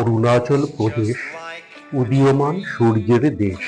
অরুণাচল প্রদেশ উদীয়মান সূর্যের দেশ।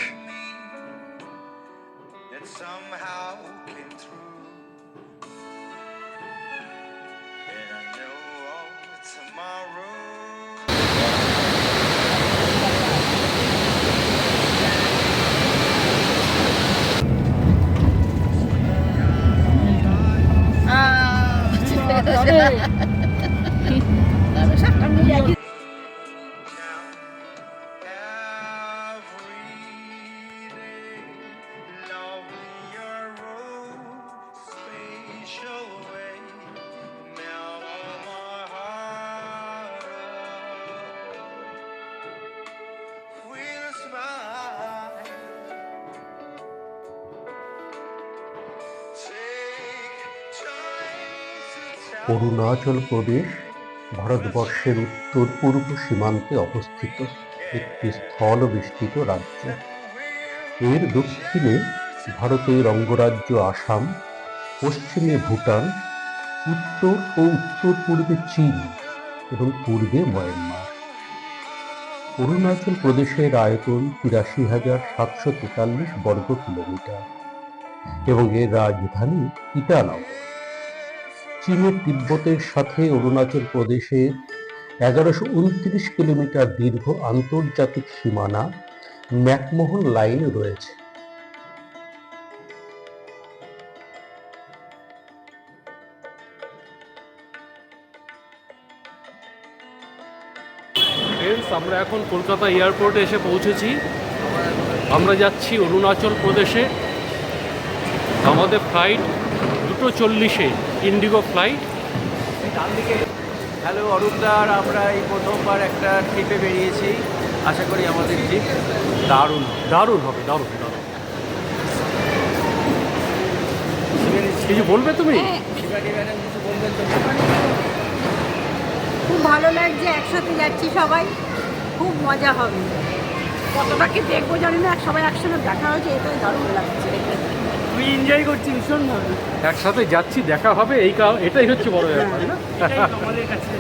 অরুণাচল প্রদেশ ভারতবর্ষের উত্তর পূর্ব সীমান্তে অবস্থিত একটি স্থলবেষ্টিত রাজ্য। এর দক্ষিণে ভারতের অঙ্গরাজ্য আসাম, পশ্চিমে ভুটান, উত্তর ও উত্তর পূর্বে চীন এবং পূর্বে মায়ানমার। অরুণাচল প্রদেশের আয়তন ৮৩,৭৪৩ বর্গ কিলোমিটার এবং এর রাজধানী ইটানগর। চীনের তিব্বতের সাথে অরুণাচল প্রদেশের ১১২৯ কিলোমিটার দীর্ঘ আন্তর্জাতিক সীমানা ম্যাকমোহন লাইন রয়েছে। আমরা এখন কলকাতা এয়ারপোর্টে এসে পৌঁছেছি। আমরা যাচ্ছি অরুণাচল প্রদেশে। আমাদের ফ্লাইট 2:40 ইন্ডিগো ফ্লাইট। হ্যালো অরূপদার, আমরা এই প্রথমবার একটা ট্রিপে বেরিয়েছি। আশা করি আমাদের ট্রিপ দারুণ দারুণ হবে, দারুণ দারুণ। কিছু বলবে তুমি? কিছু বলবেন তো? খুব ভালো লাগছে, একসাথে যাচ্ছি সবাই, খুব মজা হবে। কতটা কি দেখবো জানি না, সবাই একসাথে দেখা হয়েছে, এটাই দারুণ লাগছে। তুই এনজয় করছি ভীষণভাবে। একসাথে যাচ্ছি, দেখা হবে, এটাই হচ্ছে বড় ব্যাপার, না? আমাদের কাছে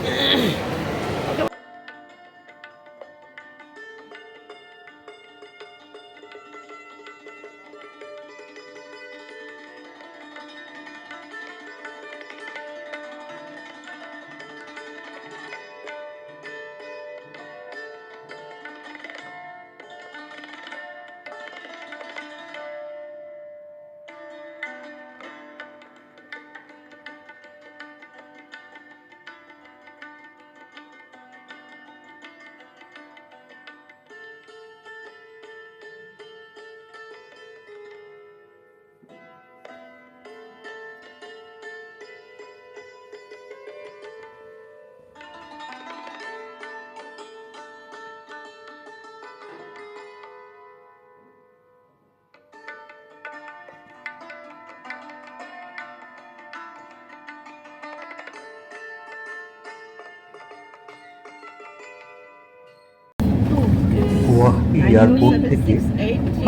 গুয়াহাটি এয়ারপোর্ট থেকে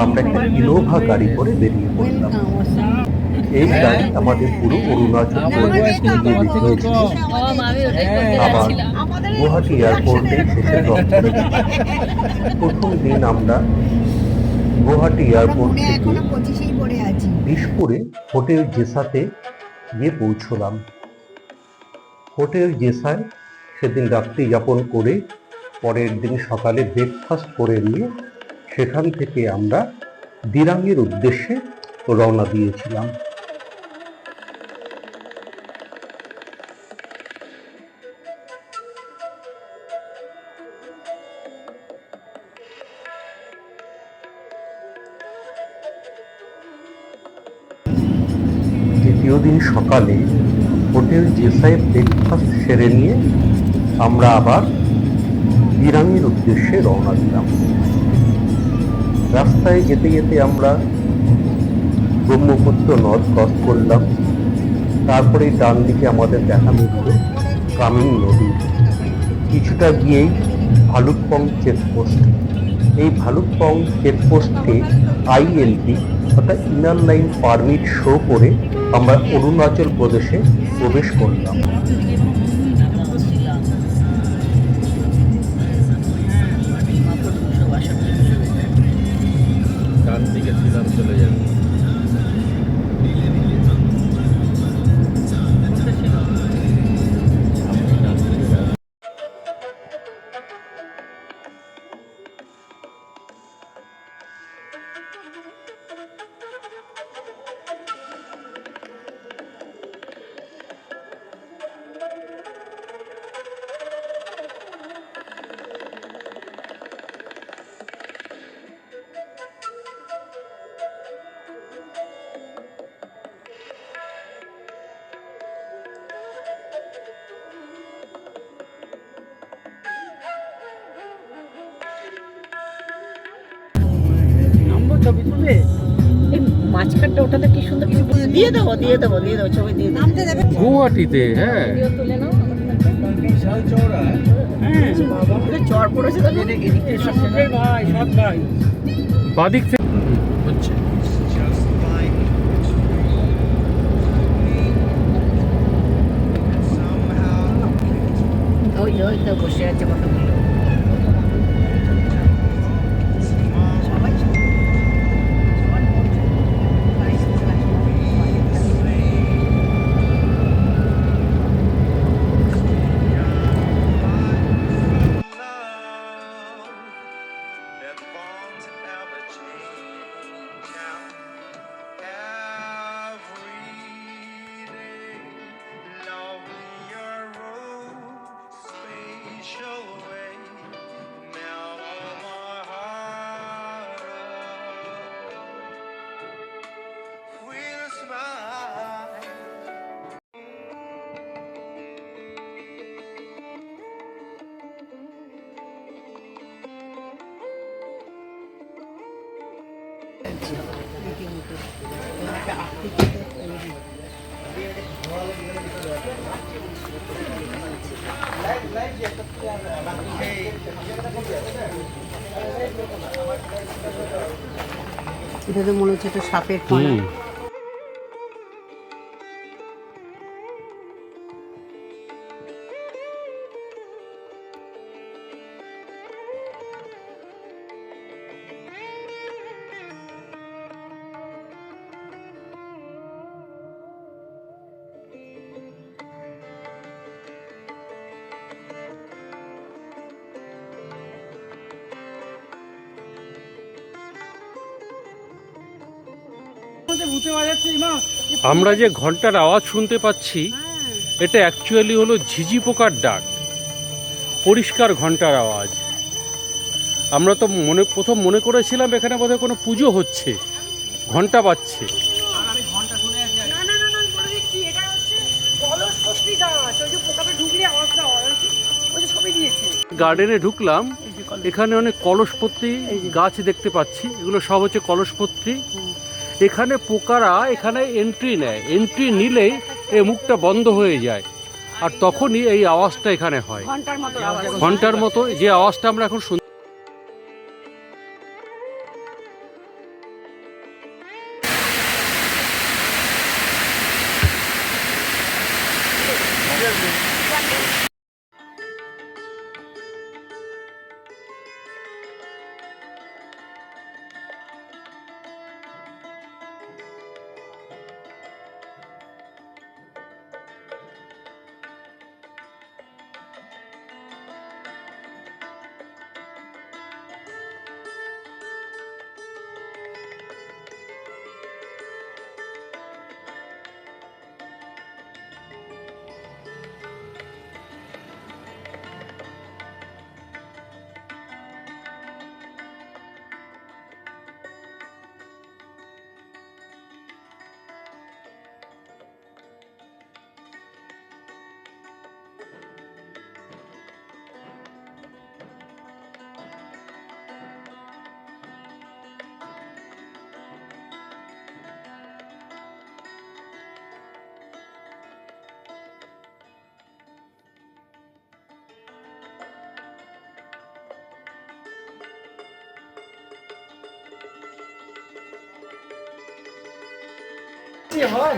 আমরা একটা ইনোভা গাড়ি করে বেরিয়ে পড়লাম। এই গাড়ি আমাদের পুরো অরুণাচল প্রদেশ ঘুরিয়ে দিতে হয়েছিল। আবার গুয়াহাটি এয়ারপোর্টে শেষে ড্রপ করে দিল। প্রথম দিন আমরা গুয়াহাটি এয়ারপোর্ট থেকে দিশপুরে হোটেল জেসাতে গিয়ে পৌঁছলাম। হোটেল জেসায় সেদিন রাত্রি যাপন করে পরের দিন সকালে ব্রেকফাস্ট করে নিয়ে সেখান থেকে আমরা দিরাংয়ের উদ্দেশ্যে রওনা দিয়েছিলাম। দ্বিতীয় দিন সকালে হোটেল জেসায় ব্রেকফাস্ট সেরে নিয়ে আমরা আবার দিরাংয়ের উদ্দেশ্যে রওনা দিলাম। রাস্তায় যেতে যেতে আমরা ব্রহ্মপুত্র নদ ক্রস করলাম। তারপরে ডান দিকে আমাদের দেখা মিলল কামিং নদী। কিছুটা গিয়েই ভালুকপং চেকপোস্ট। এই ভালুকপং চেকপোস্টে ILP অর্থাৎ ইনার লাইন পারমিট শো করে আমরা অরুণাচল প্রদেশে প্রবেশ করলাম। ছবি তুলবে এই মাঝখানটা ওটাতে কি সুন্দর কিছু দিয়ে দেবো ছবি দিয়ে নামতে দেবে গুয়াহাটিতে, হ্যাঁ। ভিডিও তুলে নাও বিশাল চওড়া। হ্যাঁ বাবা চড় পড়েছে তো এদিকে সমুদ্রের ভাই সৎ ভাই বাদিক থেকে হচ্ছে। ওই তো বসে আছে কথা বলে সবাই that bonds never change now. Every day, lovely your road, spatial way. Now all my heart will smile. এটা তো মনে হচ্ছে একটা সাপের কণা আমরা যে ঘন্টার আওয়াজ শুনতে পাচ্ছি এটা অ্যাকচুয়ালি হলো ঝিঝি পোকার ডাক, পরিষ্কার ঘন্টার আওয়াজ। আমরা তো প্রথম মনে করেছিলাম এখানে বোধহয় কোনো পুজো হচ্ছে, ঘন্টা বাজছে। গার্ডেনে ঢুকলাম, এখানে অনেক কলসপত্রী গাছ দেখতে পাচ্ছি, এগুলো সব হচ্ছে কলসপত্রী। এখানে পোকারা এখানে এন্ট্রি নেয়, এন্ট্রি নিলেই এই মুখটা বন্ধ হয়ে যায়, আর তখনই এই আওয়াজটা এখানে হয়, ঘন্টার মতো যে আওয়াজটা আমরা এখন শুনছি।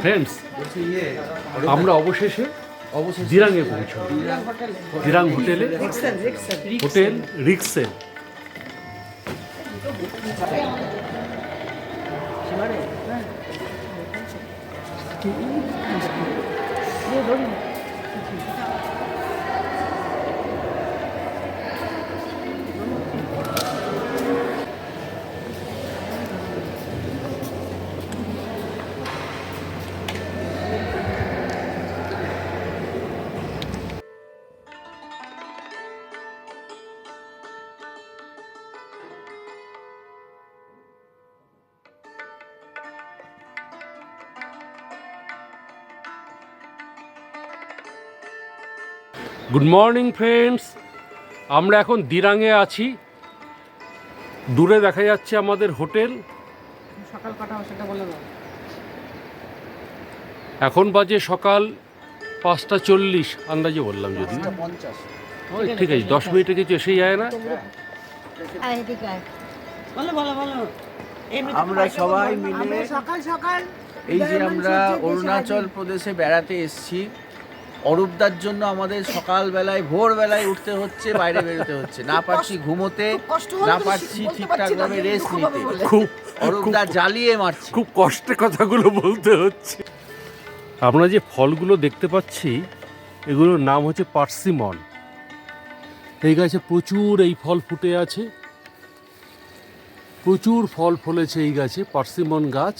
ফ্রেন্ডস, আমরা অবশেষে দিরাঙে পৌঁছলাম, দিরাং হোটেলে, হোটেল রিক্সেল। গুড মর্নিং ফ্রেন্ডস, আমরা এখন দিরাঙে আছি। দূরে দেখা যাচ্ছে আমাদের হোটেল সকাল কটা সেটা বলে দাও। এখন বাজে সকাল 5:40 আন্দাজে বললাম, যদি ওই ঠিক আছে 10 মিনিটে কিছু এসেই যায় না। বলো বলো বলো। আমরা সবাই মিলে আমরা সকাল সকাল এই যে আমরা অরুণাচল প্রদেশে বেড়াতে এসেছি, অরূপদার জন্য আমাদের সকালবেলায় ভোরবেলায় উঠতে হচ্ছে, বাইরে বেরোতে হচ্ছে, না পারছি ঘুমোতে, কষ্ট হলো না তো পারছি বলতে ঠিকঠাক পারছি না, ভাবে কিন্তু রেস্ট দুঃখ পাবে নিতে। বলে। খুব অরূপদা জ্বালিয়ে মারছে। খুব কষ্টে কথাগুলো বলতে হচ্ছে। আমরা যে ফলগুলো দেখতে পাচ্ছি এগুলোর নাম হচ্ছে পার্সিমন। এই গাছে প্রচুর এই ফল ফুটে আছে, প্রচুর ফল ফলেছে এই গাছে, পার্সিমন গাছ।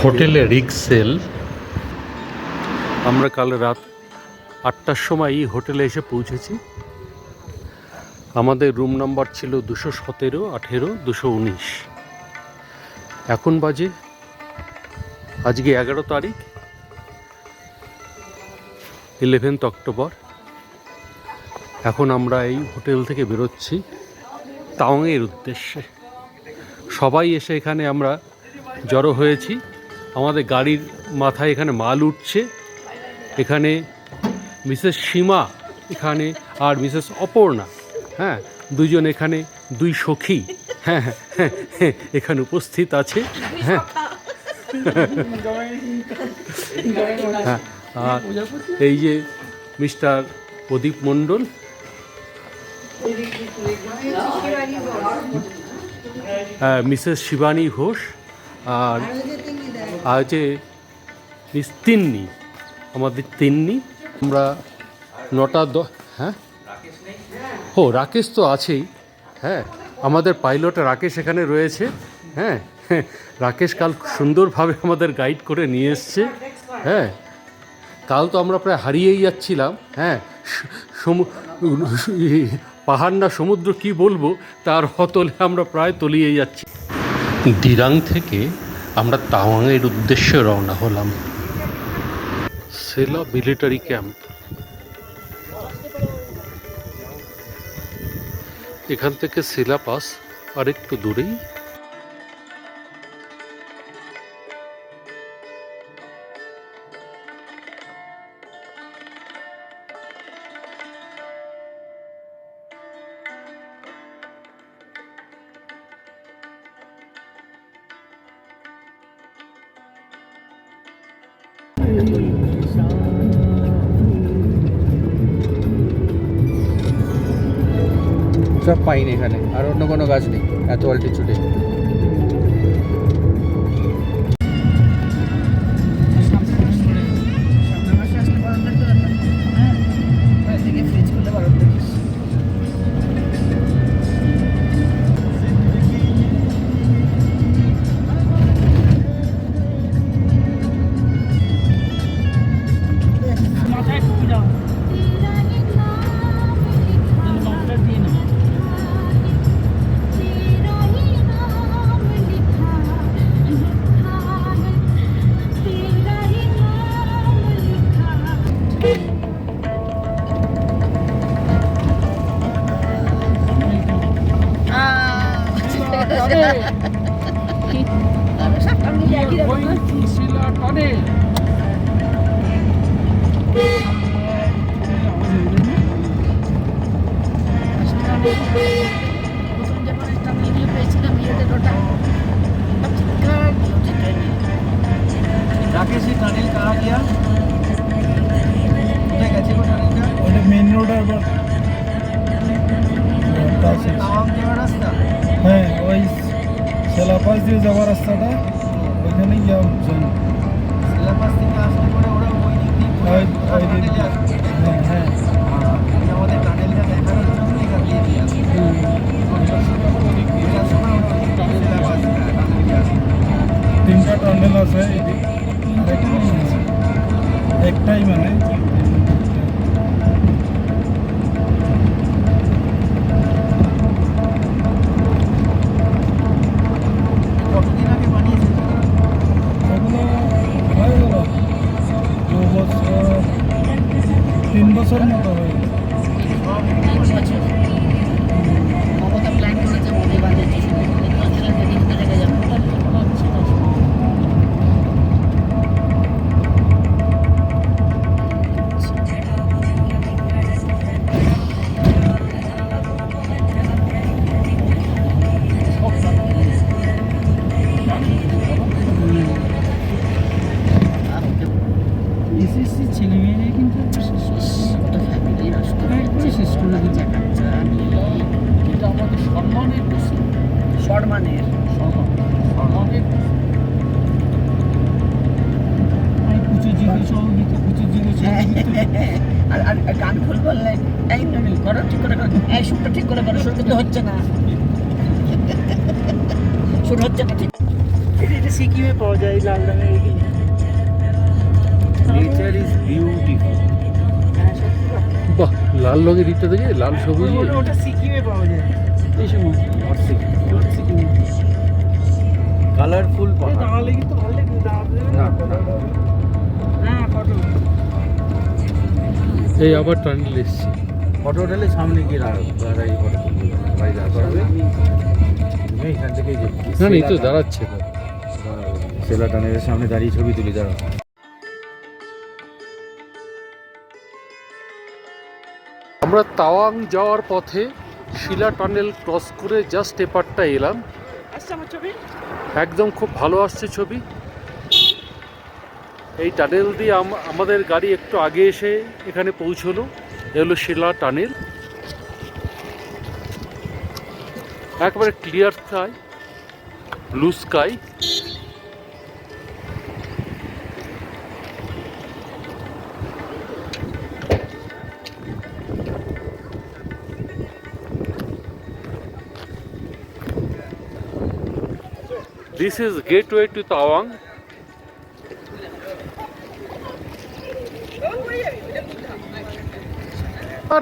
হোটেলে রিক্সেল। আমরা কাল রাত 8টার সময় হোটেলে এসে পৌঁছেছি। আমাদের রুম নাম্বার ছিল 217, 18, 219। এখন বাজে আজকে 11 তারিখ, 11 অক্টোবর। এখন আমরা এই হোটেল থেকে বেরোচ্ছি তাওয়াংয়ের উদ্দেশ্যে। সবাই এসে এখানে আমরা জড়ো হয়েছি। আমাদের গাড়ির মাথায় এখানে মাল উঠছে। এখানে মিসেস সীমা এখানে আর মিসেস অপর্ণা, হ্যাঁ, দুজন এখানে দুই সখী, হ্যাঁ হ্যাঁ এখানে উপস্থিত আছে। হ্যাঁ হ্যাঁ, আর এই যে মিস্টার প্রদীপ মণ্ডল, মিসেস শিবানী ঘোষ, আর আছে মিস তিন্নি, আমাদের তিন্নি। আমরা 9টা হ্যাঁ ও রাকেশ তো আছেই, হ্যাঁ আমাদের পাইলট রাকেশ এখানে রয়েছে। হ্যাঁ রাকেশ কাল সুন্দরভাবে আমাদের গাইড করে নিয়ে এসছে। হ্যাঁ কাল তো আমরা প্রায় হারিয়েই যাচ্ছিলাম। হ্যাঁ পাহাড় না সমুদ্র কি বলবো, তার হতলে আমরা প্রায় তলিয়ে যাচ্ছি। দিরাং থেকে আমরা তাওয়াংয়ের উদ্দেশ্যে রওনা হলাম। সেলা মিলিটারি ক্যাম্প, এখান থেকে সেলা পাস আর একটু দূরেই। সব পাইন এখানে, আর অন্য কোনো গাছ নেই এত অল্টিচুডে। মাথায় টুপি দাও, মাথাটা দিয়ে নাও। প্রথম যখন একটা মেয়ে পেয়েছিলাম ইয়েতে ওটা রাকেশ এই টানেল কাহা গিয়া কোথায় গেছে গো টানেলটা? ওটা মেন রোড আবার তাওয়াং যাওয়ার রাস্তা। হ্যাঁ ওই সেলাপাস দিয়ে যাওয়ার রাস্তাটা ওইখানে গিয়ে জানি সিলেবাস থেকে আসলে পরে ওরা ওই দিক দিয়ে ঘুরে ওই টানেলে দিক দিয়ে। আসবে। হ্যাঁ হ্যাঁ এই আমাদের টানেলটা দেখানোর জন্য এখান দিয়ে দিয়ে আসবে। এটার সময় ওরা ওই দিক থেকে সিলেবাস টানেলে আসবে। 3টা টানেল আছে এদিক আরেকটাই আছে একটাই মানে কতদিন আগে বানিয়েছে এটা? এগুলো হয়ে গেল 2 বছর 3 বছর মতো হয়ে গেল মমতা প্ল্যান করেছে মোদি বাঁধেছে দিন ধরে যাবে এসএসসি ছেলে মেয়েরা কিন্তু একবারে শেষ করে দিচ্ছে। এটা আমাদের সম্মানের প্রশ্ন, সম্মানের সম্মানের আর পুজোর যুগে সহগীত পুজোর যুগে আর আর গান ফুল বললে এই নমিল করো ঠিক করে করো এই সুরটা ঠিক করে করো সুর কিন্তু হচ্ছে না সুর হচ্ছে না ঠিক এটা সিকিমে পাওয়া যায় এই লাল রঙের এগুলো। Nature is beautiful. হ্যাঁ সত্যি কথা। বাহ, লাল রঙের ইটটা দেখে লাল সবুজ ওটা সিকিমে পাওয়া যায় এই সময় সিকিমে। কালারফুল পাহাড়। তাহলে কিন্তু ভালো লাগবে দাঁড়াতে না, না ফটো এই আবার টানেল এসছে। ফটো উঠালে সামনে গিয়ে দাঁড়াই ফটো তুলবে, গাড়ি দাঁড় করাবে। তুমি এখান থেকেই যে না না, এই তো দাঁড়াচ্ছে তো। সেলা টানেলের সামনে দাঁড়িয়ে ছবি তুলি দাঁড়াও। আমরা তাওয়াং যাওয়ার পথে শিলা টানেল ক্রস করে জাস্ট এপারটা এলাম। আসছে আমার ছবি। একদম খুব ভালো আসছে ছবি। এই টানেল দিয়ে আমাদের গাড়ি একটু আগে এসে এখানে পৌঁছলো। এ হলো শিলা টানেল। একবারে clear sky, blue sky. This is gateway to Tawang.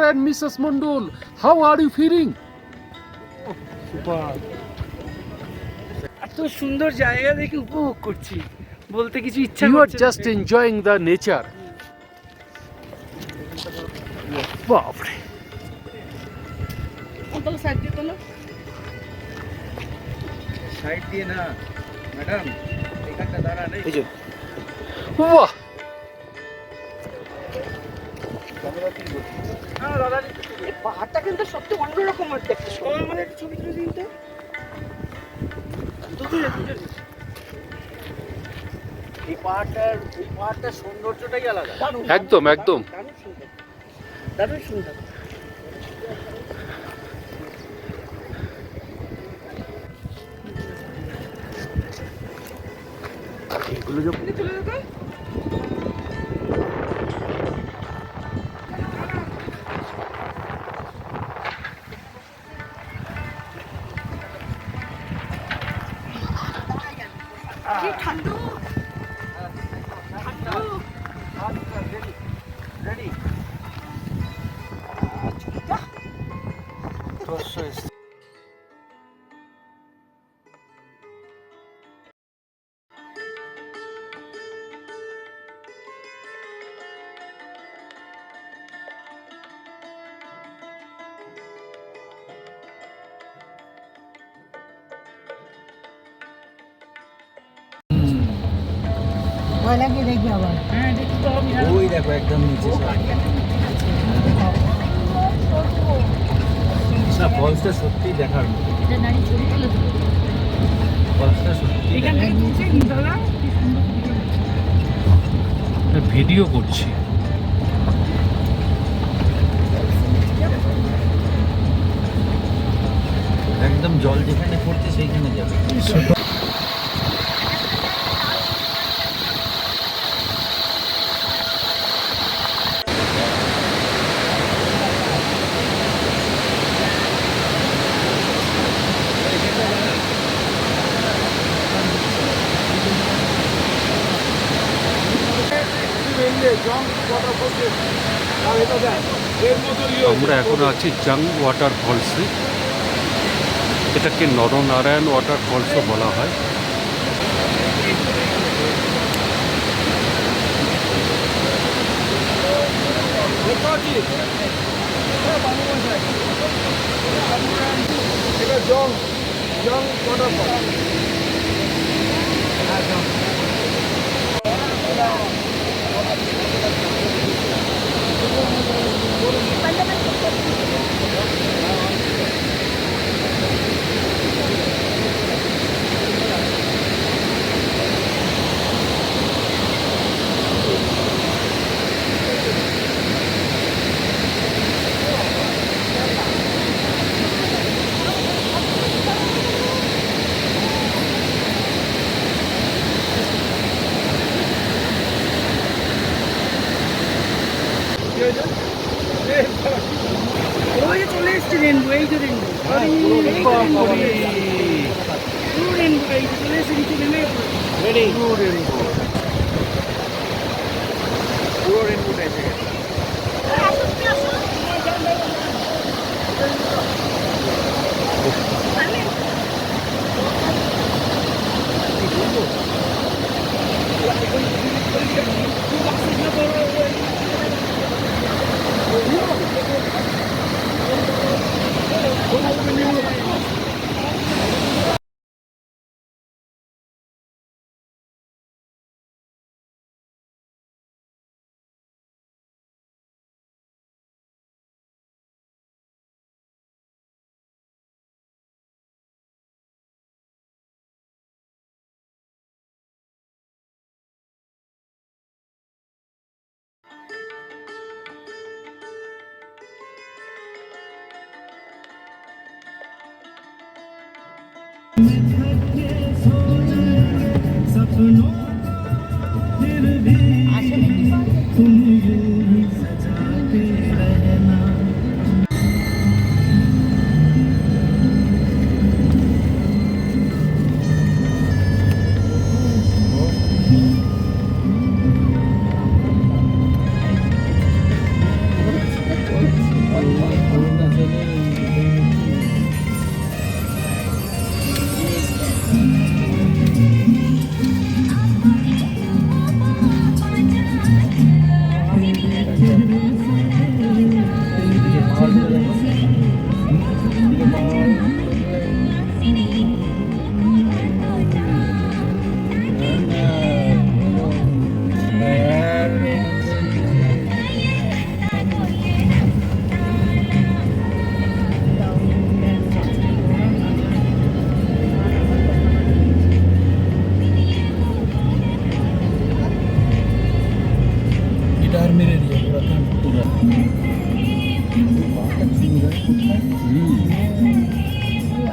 And Mrs. Mondol, how are you feeling? এত সুন্দর জায়গা দেখে উপভোগ করছি, বলতে কিছু ইচ্ছা You are করছে না। just enjoying the nature. বাপরে, তোলো সাইড দিয়ে তোলো। সাইড দিয়ে না ম্যাডাম, এখানটা দাঁড়া নেই। এই যে বাহ, হ্যাঁ দাদা এই পাহাড়টা কিন্তু সত্যি অন্যরকম আর দেখতে। সবাই আমাদের একটু ছবি তুলে দিন তো। এই পাহাড়টার সৌন্দর্যটাই আলাদা। দারুণ, একদম, একদম। দারুণ সুন্দর, দারুণ সুন্দর। এগুলো যখন তুলে দে তো। কি ঠান্ডা ঠান্ডা। রেডি ভয় লাগে দেখবি আবার হ্যাঁ দেখি তো আমি আর ওই দেখো একদম নিচে ফলসটা সত্যি দেখার মতো। এটা নারী ছবি তুলে দেবো। ফলসটা সত্যি এখান থেকে তুলছে নিমতলা ভিডিও করছি। একদম জল যেখানে পড়ছে সেইখানে যাবে। আমরা এখন আছি জাং ওয়াটার ফলসে, এটাকে নরনারায়ণ ওয়াটার ফলসও বলা হয়। ওই যে চলে এসছে রেনবো, এই যে রেনবো পুরো রেনবো, এই যে চলে এসছে নিচে নেমে পুরো রেনবোটা এসে গেছে।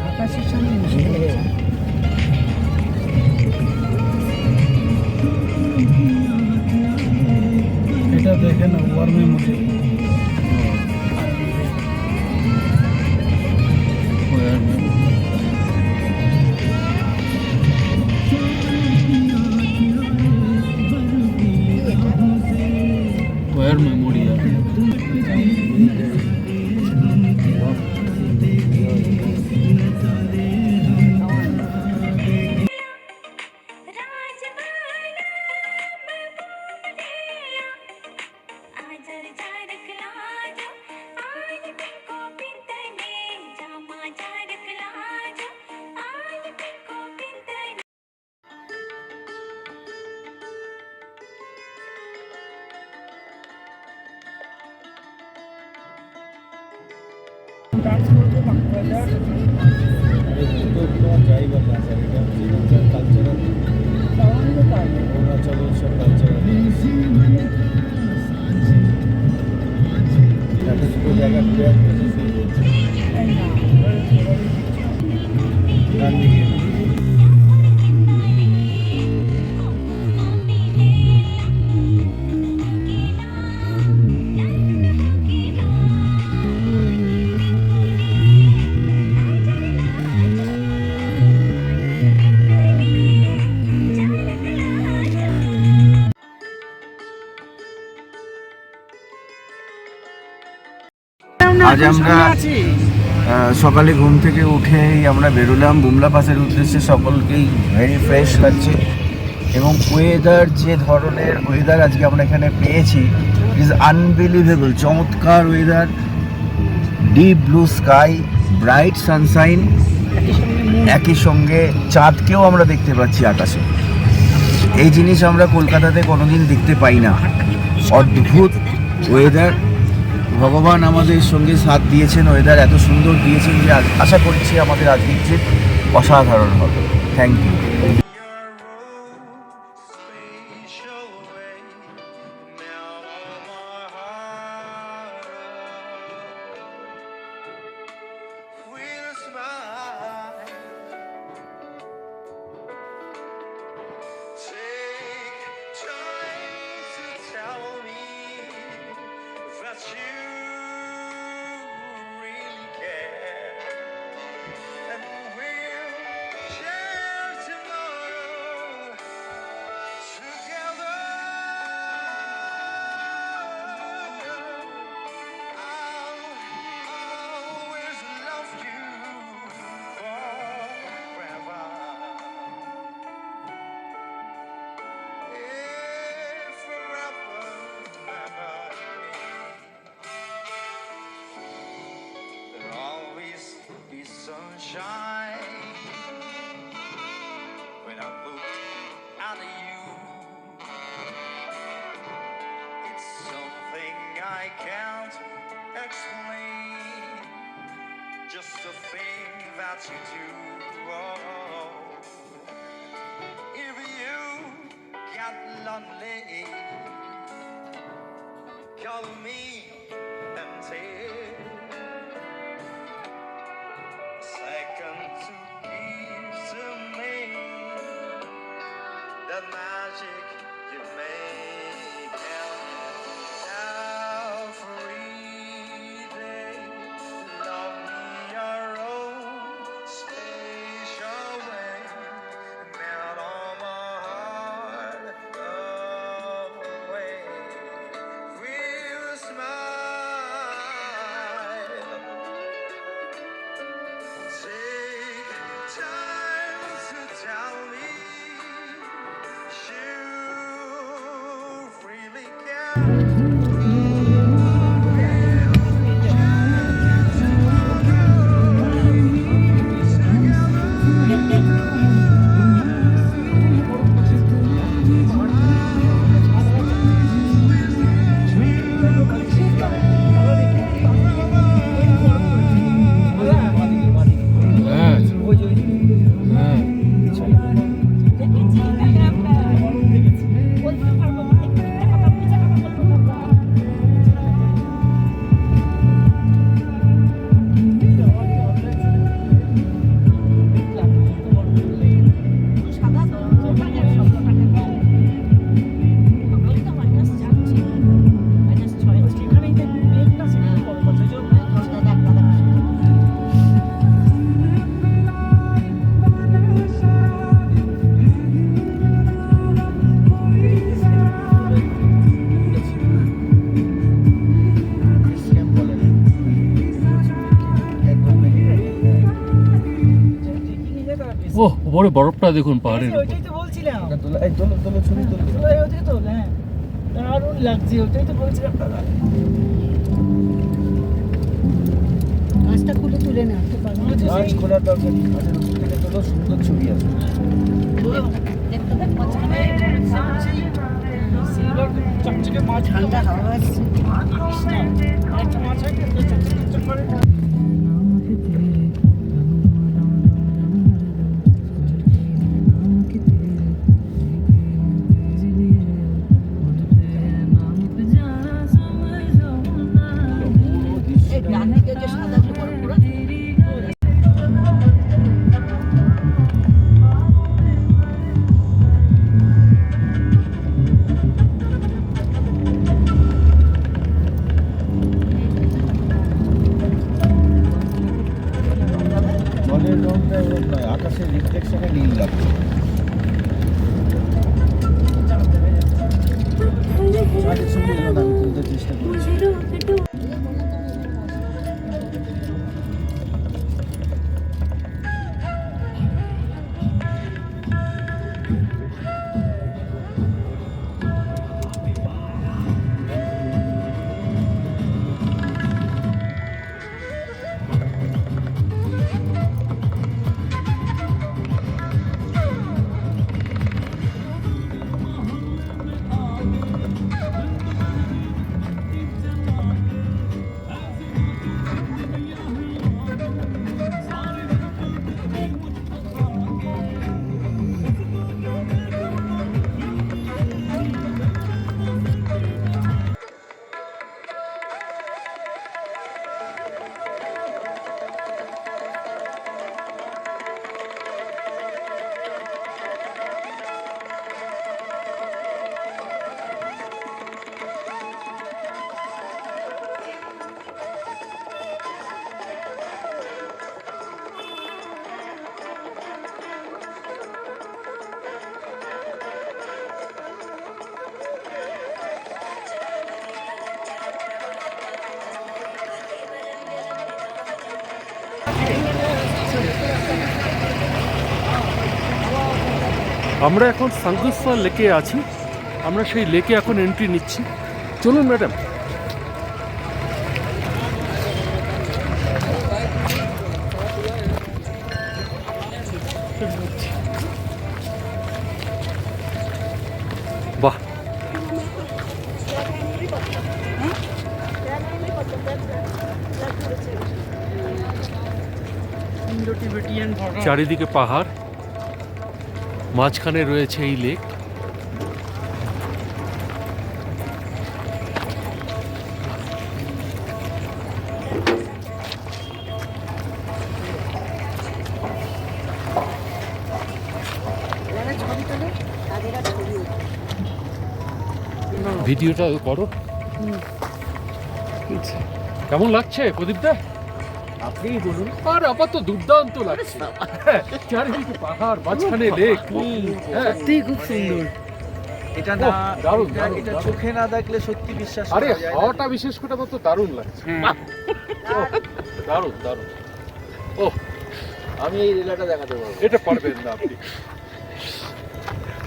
আকাশের সামনে মিশে গেছে। এটা দেখেন war memory war memorial. Dance করবো বাংলা তো তোমার ড্রাইভার না স্যার, এটা কালচারাল অরুণাচলের সব কালচারাল একটা দুটো জায়গা ঘুরে আসতে ডান দিকে আজ আমরা সকালে ঘুম থেকে উঠেই আমরা বেরোলাম বুমলা পাসের উদ্দেশ্যে। সকলকেই ভেরি ফ্রেশ লাগছে এবং ওয়েদার, যে ধরনের ওয়েদার আজকে আমরা এখানে পেয়েছি, ইজ আনবিলিভেবল। চমৎকার weather, deep blue sky, bright Sunshine, একই সঙ্গে চাঁদকেও আমরা দেখতে পাচ্ছি আকাশে। এই জিনিস আমরা কলকাতাতে কোনোদিন দেখতে পাই না। অদ্ভুত ওয়েদার, ভগবান আমাদের সঙ্গে সাথ দিয়েছেন, ওয়েদার এত সুন্দর দিয়েছেন যে আশা করছি আমাদের আজকের ট্রিপ অসাধারণ হবে। Thank you. Sunshine when I look at you, it's something I can't explain, just a thing that you do. Oh, if you get lonely, call me and tell second to give to me the magic you make every day. Love me your own special way, melt on my heart away with a smile. Take time to tell me you really care. ওহ, উপরে বরফটা দেখুন পাহাড়ের উপর। ওইটাই তো বলছিলাম, এই তোলো তোলো ছবি তোলো। ওইটাই তো, হ্যাঁ দারুণ লাগছে, ওইটাই তো বলছিলাম দাদা। গাছটা খুলে তুলে না তো মনে হচ্ছে গাছ সেই- খোলার দরকার নেই, গাছের উপর থেকে তোলো, সুন্দর ছবি আসবে। দেখতে দেখ মাঝখানে সেই সিলভার চকচকে মাছ ঠান্ডা হাওয়া আসছে। একটা মাছ হয় না, চকচক করে। জলটা এরকম নয়, আকাশের রিফ্লেকশনে নীল লাগছে। মাঝে সঙ্গে এলো না, আমি তুলতে চেষ্টা করছি। আমরা এখন সাঙ্গুসা লেকে আছি, আমরা সেই লেকে এখন এন্ট্রি নিচ্ছি। চলুন ম্যাডাম। বাহ, চারিদিকে পাহাড়, মাঝখানে রয়েছে এই লেক। ভিডিওটা করো। কেমন লাগছে প্রদীপদা? আপনিই বলুন। আর আমার তো দুর্দান্ত লাগছে, চারিদিকে পাহাড়, মাঝখানে লেক। সত্যি খুব সুন্দর। এটা না, দারুণ, এটা- দারুণ, এটা দারুণ। চোখে না দেখলে সত্যি বিশ্বাস আরে করা যায় না। হাওয়াটা বিশেষ করে আমার তো দারুণ লাগছে। ওহ, দারুণ দারুণ। ওহ, আমি এই লীলাটা দেখাতে পারবো। এটা পারবেন না আপনি।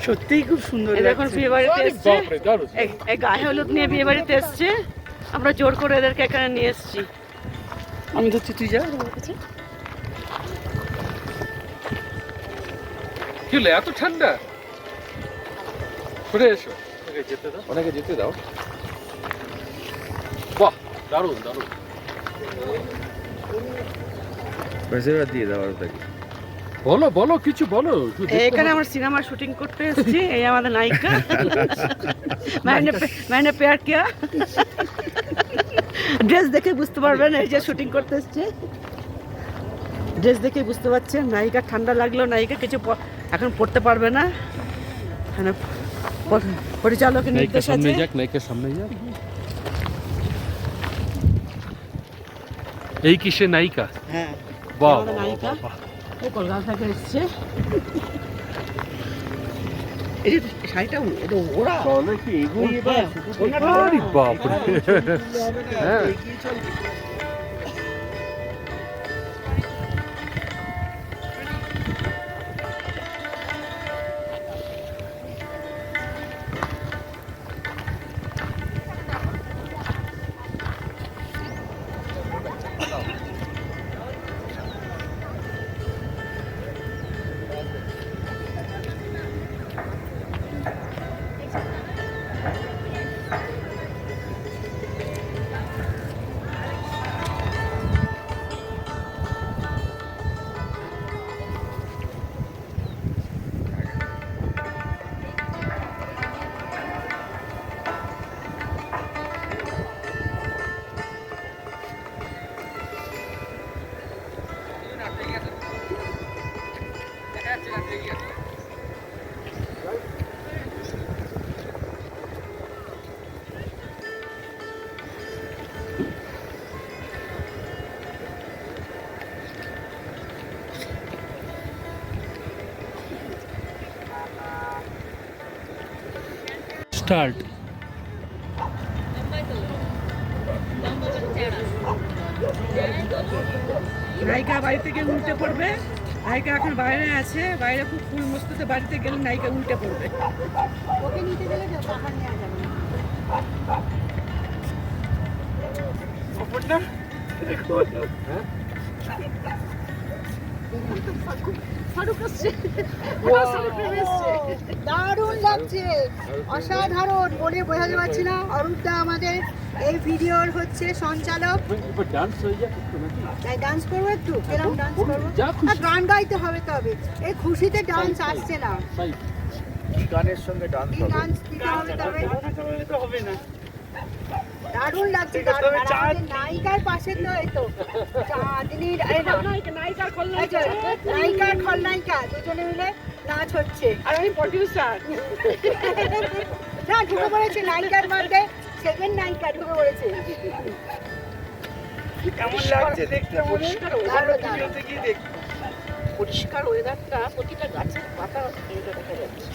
সত্যিই খুব সুন্দর এই দেখুন লাগছে। বিয়ে বাড়িতে আরে এসছে, বাপরে, দারুণ। এই গায়ে হলুদ নিয়ে বিয়ে বাড়িতে এসছে, আমরা জোর করে এদেরকে এখানে নিয়ে এসেছি। আমি ধরছি, তুই যা আমার কাছে। কি হলো, এত ঠান্ডা? সরে এসো, ওকে যেতে দাও, ওনাকে যেতে দাও। বাহ, দারুণ দারুণ। প্রেসার দিয়ে দাও আর তাকে। বলো বলো, কিছু বলো। একটু দেখতে এখানে হবে। আমরা সিনেমার শুটিং করতে এসেছি, এই আমাদের নায়িকা। मैंने प्यार किया। ড্রেস দেখে বুঝতে পারবেন এই যে শুটিং করতে এসছে, ড্রেস দেখে বুঝতে পারছেন নায়িকা ঠান্ডা লাগলো, নায়িকা কিছু এখন পড়তে পারবে না। এখানে পরিচালকের নায়িকার নির্দেশ সামনে আছে। যাক, নায়িকার সামনে যাক। এই কি সে নায়িকা? হ্যাঁ, বাহ, আমাদের নায়িকা। বাহ, বাহ। ও কলকাতা থেকে এসছে। এই যে শাড়িটা এটা ওরা তাহলে কি এগোই এবার? আরে বাপরে। হ্যাঁ। এগিয়ে চল। স্টার্ট। নায়িকা বাড়ি থেকে উল্টে পড়বে। নায়িকা এখন বাইরে আছে, বাইরে খুব ফুল মস্তিতে, বাড়িতে গেলে নায়িকা উল্টে পড়বে। ওকে নিতে গেলে পাহাড় নেওয়া যাবে না। ফারুক আসছে। দারুণ লাগছে, অসাধারণ, বলে বোঝাতে পারছি না। অরূপদা আমাদের এই ভিডিওর হচ্ছে সঞ্চালক। ডান্স হয়ে যাক একটু নাকি? তাই ডান্স করবো একটু, কেরম ডান্স করবো? আর গান গাইতে হবে তবে, এই খুশিতে ডান্স আসছে না। তাই কি গানের সঙ্গে ডান্স কি হবে? ডান্স দিতে হবে তবে? হবে না। দারুণ লাগছে, দারুণ। আর আমাদের নায়িকার পাশে তো এই তো চাঁদনির, এই না, নায়িকার এই খলনায়িকা। যে নায়িকা আর খলনায়িকা দুজনে মিলে নাচ হচ্ছে। আর আমি প্রডিউসার। না, ঢুকে পড়েছে নায়িকার মধ্যে, সেকেন্ড নায়িকা ঢুকে পড়েছে। কেমন লাগছে দেখতে আমাদের? দারুণ, দারুণ। ভিডিওতে গিয়ে দেখ। পরিষ্কার ওয়েদারটা, প্রতিটা গাছের পাতা এটা দেখা যাচ্ছে।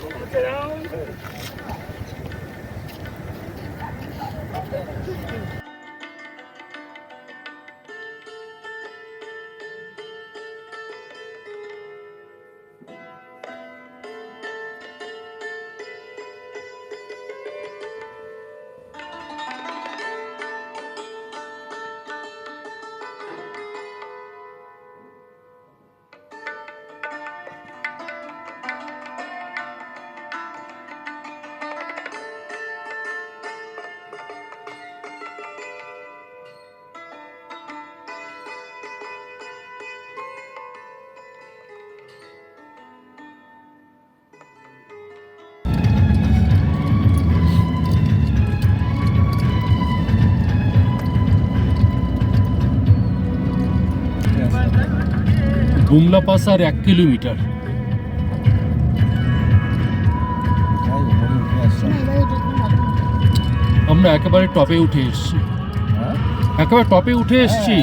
বুমলা পাস আর 1 কিলোমিটার। আমরা একেবারে টপে উঠে এসেছি, একেবারে টপে উঠে এসেছি।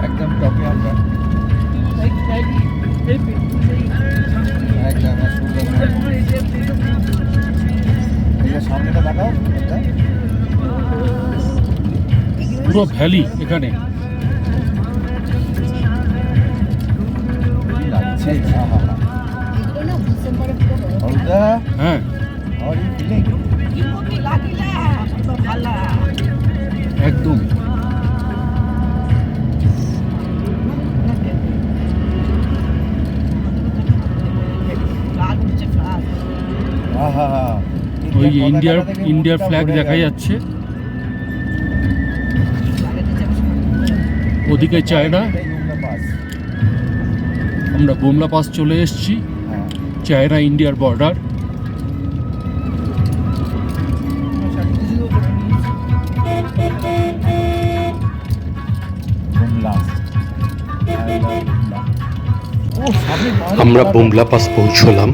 একদম টপে আমরা, একদম সামনেটা দেখাও। পুরো ভ্যালি এখানে। লাগছে, হ্যাঁ, একদম। ওই ইন্ডিয়ার ফ্ল্যাগ দেখা যাচ্ছে, ওদিকে চায়না। আমরা বুমলা পাস চলে এসেছি, চায়না ইন্ডিয়ার বর্ডার। আমরা বুমলা পাস পৌঁছলাম।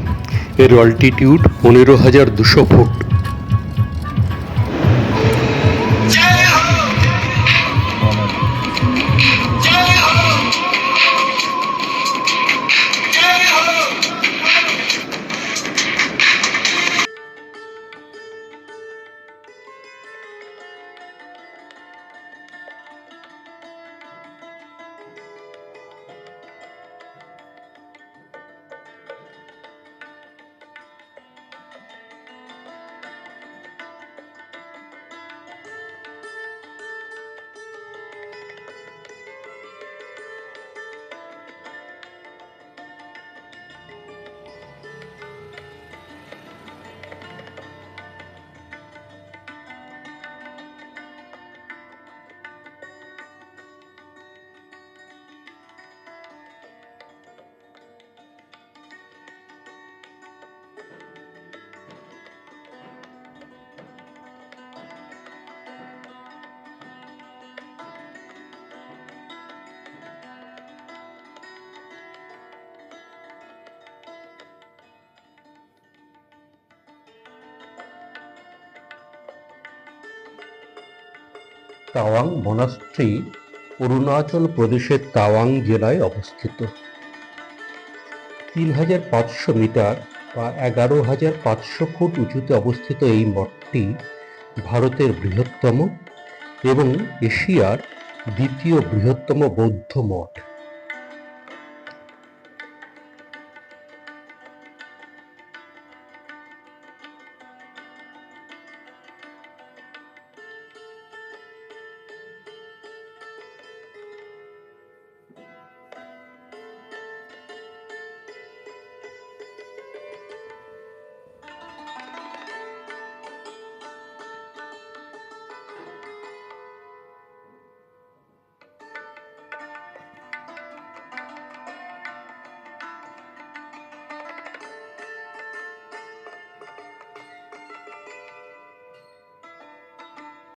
এর altitude 15,200 foot. Tawang monastery Arunachal প্রদেশের তাওয়াং জেলায় অবস্থিত। 3500 মিটার বা 11,500 ফুট উঁচুতে অবস্থিত এই মঠটি ভারতের বৃহত্তম এবং এশিয়ার দ্বিতীয় বৃহত্তম বৌদ্ধ মঠ।